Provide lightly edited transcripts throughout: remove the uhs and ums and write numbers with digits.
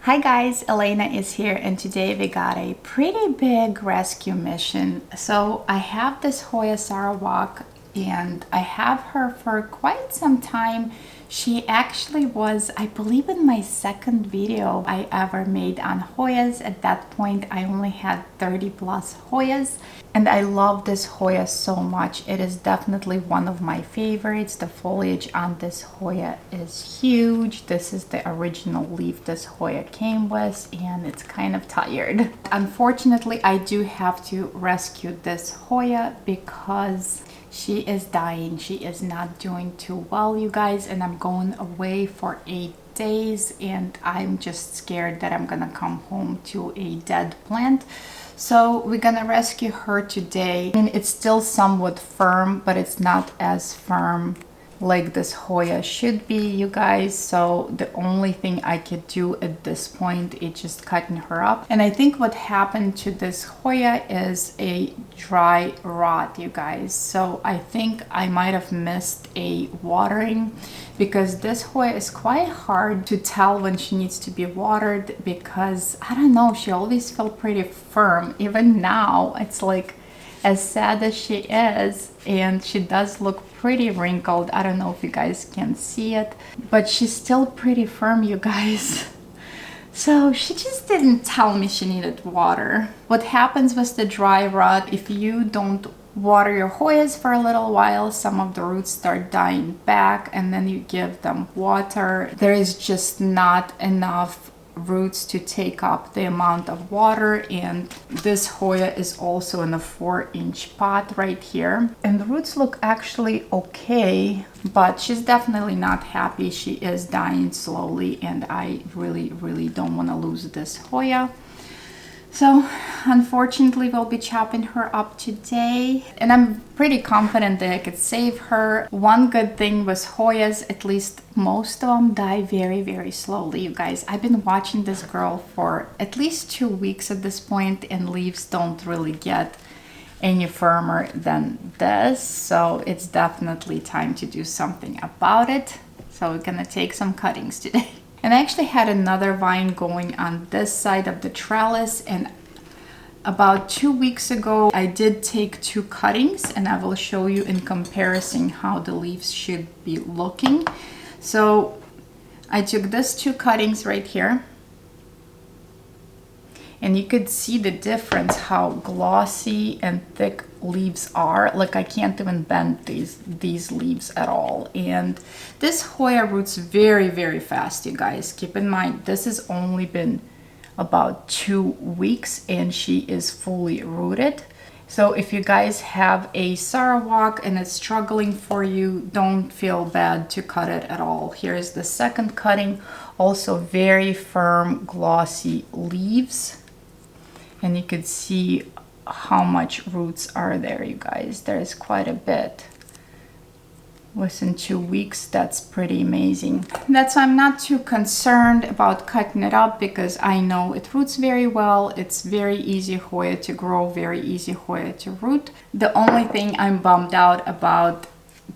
Hi guys, Elena is here and today we got a pretty big rescue mission. So I have this Hoya Sarawak and I have her for quite some time. She actually was, I believe, in my second video I ever made on Hoyas. At that point I only had 30 plus Hoyas and I love this Hoya so much. It is definitely one of my favorites. The foliage on this Hoya is huge. This is the original leaf this Hoya came with and it's kind of tired. Unfortunately, I do have to rescue this Hoya because she is dying. She is not doing too well, you guys, and I'm going away for 8 days and I'm just scared that I'm gonna come home to a dead plant. So we're gonna rescue her today. I mean, it's still somewhat firm, but it's not as firm like this Hoya should be, you guys. So the only thing I could do at this point is just cutting her up. And I think what happened to this Hoya is a dry rot, you guys. So I think I might have missed a watering because this Hoya is quite hard to tell when she needs to be watered because I don't know, she always felt pretty firm. Even now, it's like, as sad as she is, and she does look pretty wrinkled. I don't know if you guys can see it, but she's still pretty firm, you guys. So she just didn't tell me she needed water. What happens with the dry rot, if you don't water your Hoyas for a little while, some of the roots start dying back, and then you give them water. There is just not enough roots to take up the amount of water, and this Hoya is also in a 4-inch pot right here, and the roots look actually okay, but she's definitely not happy. She is dying slowly and I really don't want to lose this Hoya. So unfortunately we'll be chopping her up today and I'm pretty confident that I could save her. One good thing with Hoyas, at least most of them die very slowly, you guys. I've been watching this girl for at least 2 weeks at this point and leaves don't really get any firmer than this. So it's definitely time to do something about it. So we're gonna take some cuttings today. And I actually had another vine going on this side of the trellis, and about 2 weeks ago I did take 2 cuttings and I will show you in comparison how the leaves should be looking. So I took these 2 cuttings right here and you could see the difference, how glossy and thick leaves are. Like I can't even bend these leaves at all. And this Hoya roots very fast, you guys. Keep in mind, this has only been about 2 weeks and she is fully rooted. So if you guys have a Sarawak and it's struggling for you, don't feel bad to cut it at all. Here's the second cutting, also very firm, glossy leaves. And you could see how much roots are there, you guys. There's quite a bit. Within 2 weeks, that's pretty amazing. That's why I'm not too concerned about cutting it up because I know it roots very well. It's very easy Hoya to grow, very easy Hoya to root. The only thing I'm bummed out about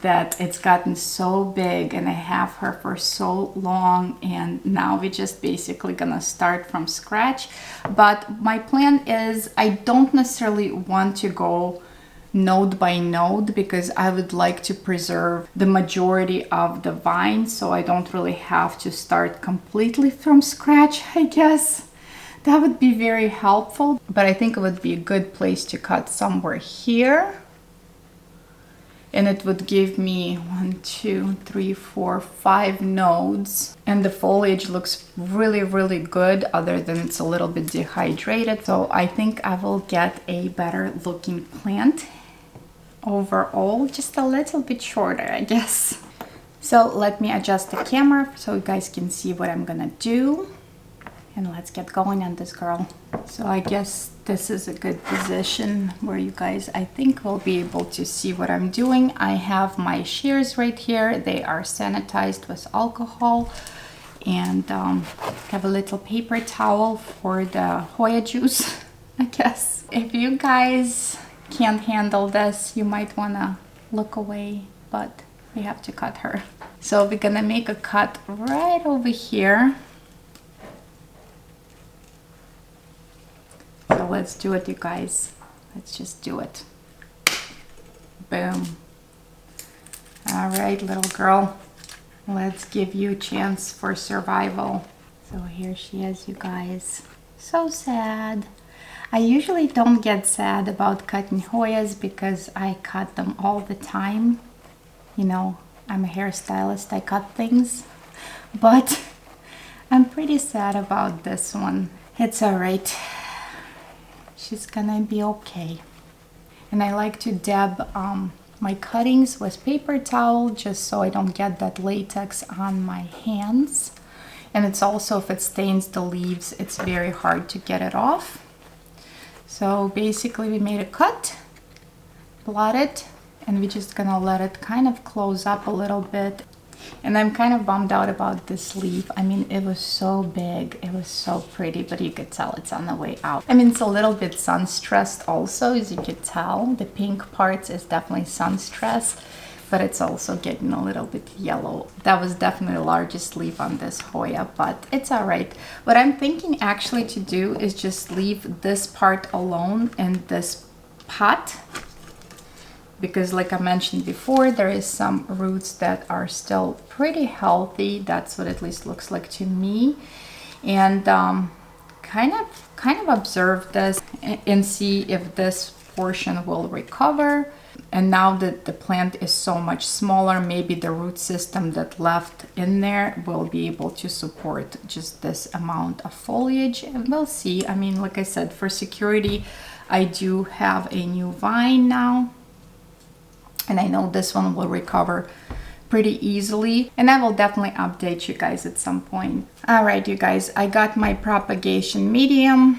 that it's gotten so big and I have her for so long and now we're just basically gonna start from scratch. But my plan is I don't necessarily want to go node by node because I would like to preserve the majority of the vine so I don't really have to start completely from scratch, I guess. That would be very helpful, but I think it would be a good place to cut somewhere here. And it would give me 1, 2, 3, 4, 5 nodes. And the foliage looks really good, other than it's a little bit dehydrated. So I think I will get a better looking plant overall, just a little bit shorter, I guess. So let me adjust the camera so you guys can see what I'm gonna do. And let's get going on this girl. So I guess this is a good position where you guys, I think, will be able to see what I'm doing. I have my shears right here. They are sanitized with alcohol. And have a little paper towel for the Hoya juice, I guess. If you guys can't handle this, you might wanna look away, but we have to cut her. So we're gonna make a cut right over here. So let's do it, you guys. Let's just do it. Boom. All right, little girl. Let's give you a chance for survival. So here she is, you guys. So sad. I usually don't get sad about cutting Hoyas because I cut them all the time. You know, I'm a hairstylist, I cut things. But I'm pretty sad about this one. It's all right. She's gonna be okay. And I like to dab my cuttings with paper towel just so I don't get that latex on my hands. And it's also, if it stains the leaves, it's very hard to get it off. So basically we made a cut, blot it, and we're just gonna let it kind of close up a little bit. And I'm kind of bummed out about this leaf. I mean, it was so big, it was so pretty, but you could tell it's on the way out. I mean, it's a little bit sun stressed also, as you could tell. The pink parts is definitely sun stressed, but it's also getting a little bit yellow. That was definitely the largest leaf on this Hoya, but it's all right. What I'm thinking actually to do is just leave this part alone in this pot, because like I mentioned before, there is some roots that are still pretty healthy. That's what at least looks like to me. And kind of observe this and see if this portion will recover. And now that the plant is so much smaller, maybe the root system that left in there will be able to support just this amount of foliage. And we'll see. I mean, like I said, for security, I do have a new vine now. And I know this one will recover pretty easily. And I will definitely update you guys at some point. All right, you guys, I got my propagation medium.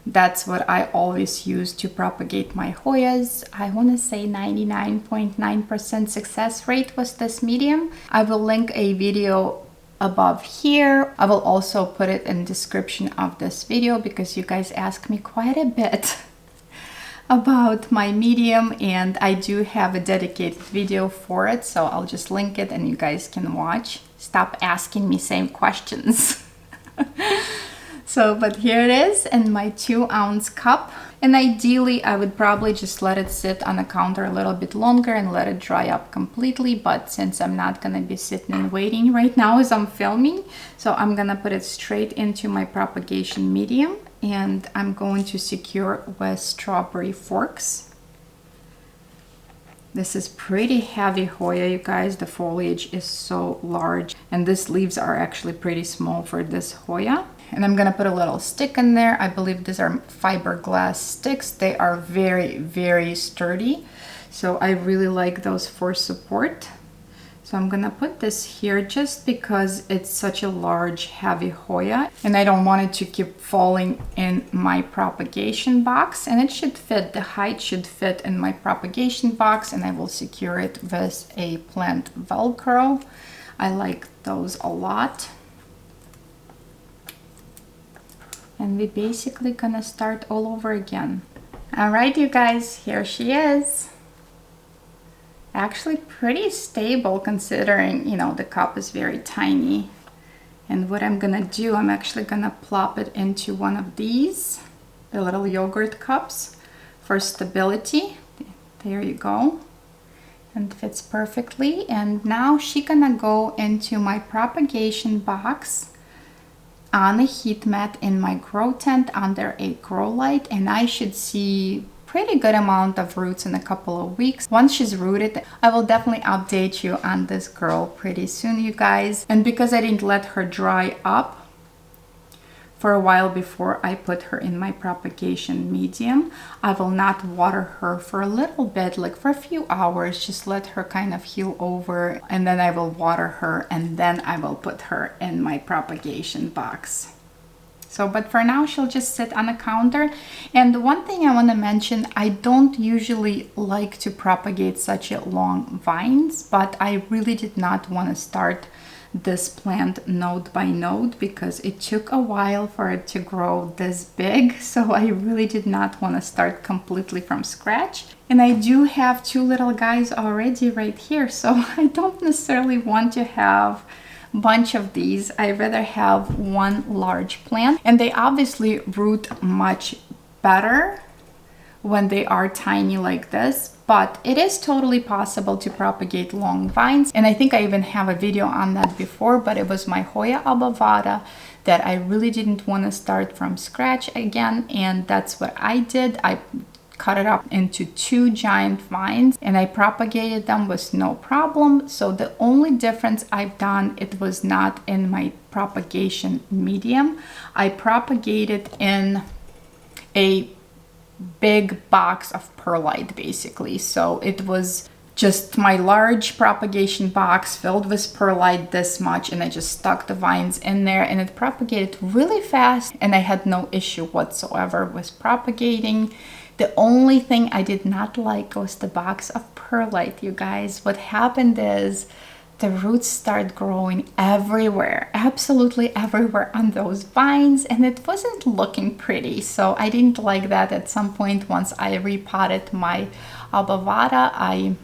That's what I always use to propagate my Hoyas. I want to say 99.9% success rate was this medium. I will link a video above here. I will also put it in the description of this video because you guys ask me quite a bit about my medium, and I do have a dedicated video for it, so I'll just link it and you guys can watch. Stop asking me same questions. So, but here it is in my 2-ounce cup. And ideally, I would probably just let it sit on the counter a little bit longer and let it dry up completely. But since I'm not gonna be sitting and waiting right now as I'm filming, so I'm gonna put it straight into my propagation medium, and I'm going to secure with strawberry forks. This is pretty heavy Hoya, you guys. The foliage is so large, and these leaves are actually pretty small for this Hoya. And I'm gonna put a little stick in there. I believe these are fiberglass sticks. They are very, very sturdy. So I really like those for support. So I'm gonna put this here just because it's such a large, heavy Hoya. And I don't want it to keep falling in my propagation box. And it should fit, the height should fit in my propagation box. And I will secure it with a plant Velcro. I like those a lot. And we're basically gonna start all over again. All right, you guys, here she is. Actually pretty stable considering, you know, the cup is very tiny. And what I'm gonna do, I'm actually gonna plop it into one of these, the little yogurt cups for stability. There you go. And fits perfectly. And now she's gonna go into my propagation box on a heat mat in my grow tent under a grow light, and I should see pretty good amount of roots in a couple of weeks. Once she's rooted, I will definitely update you on this girl pretty soon, you guys. And because I didn't let her dry up for a while before I put her in my propagation medium, I will not water her for a little bit, like for a few hours, just let her kind of heal over, and then I will water her, and then I will put her in my propagation box. So, but for now, she'll just sit on the counter. And the one thing I want to mention, I don't usually like to propagate such long vines, but I really did not want to start this plant node by node because it took a while for it to grow this big. So I really did not want to start completely from scratch. And I do have two little guys already right here. So I don't necessarily want to have bunch of these. I'd rather have one large plant, and they obviously root much better when they are tiny like this, but it is totally possible to propagate long vines. And I think I even have a video on that before, but it was my Hoya obovata that I really didn't want to start from scratch again, and that's what I did. I cut it up into 2 giant vines and I propagated them with no problem. So the only difference I've done, it was not in my propagation medium. I propagated in a big box of perlite basically. So it was just my large propagation box filled with perlite this much, and I just stuck the vines in there and it propagated really fast, and I had no issue whatsoever with propagating. The only thing I did not like was the box of perlite, you guys. What happened is the roots start growing everywhere, absolutely everywhere on those vines, and it wasn't looking pretty. So I didn't like that. At some point, once I repotted my obovata, I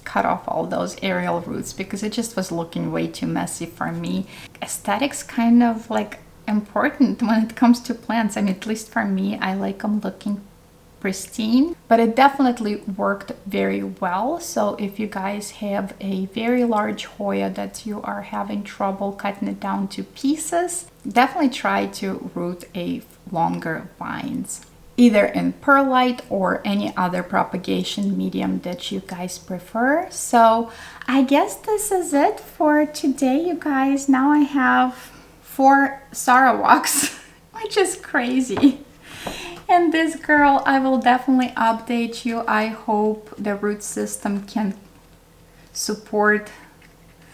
cut off all those aerial roots because it just was looking way too messy for me. Aesthetics kind of like important when it comes to plants. I mean, at least for me, I like them looking pristine, but it definitely worked very well. So if you guys have a very large Hoya that you are having trouble cutting it down to pieces, definitely try to root a longer vines, either in perlite or any other propagation medium that you guys prefer. So I guess this is it for today, you guys. Now I have 4 Sarawaks, which is crazy. And this girl, I will definitely update you. I hope the root system can support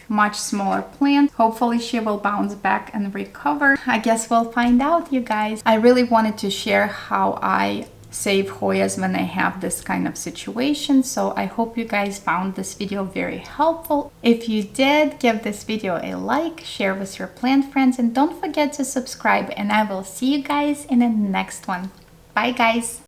much smaller plant. Hopefully she will bounce back and recover. I guess we'll find out, you guys. I really wanted to share how I save Hoyas when I have this kind of situation. So I hope you guys found this video very helpful. If you did, give this video a like, share with your plant friends, and don't forget to subscribe, and I will see you guys in the next one. Bye guys.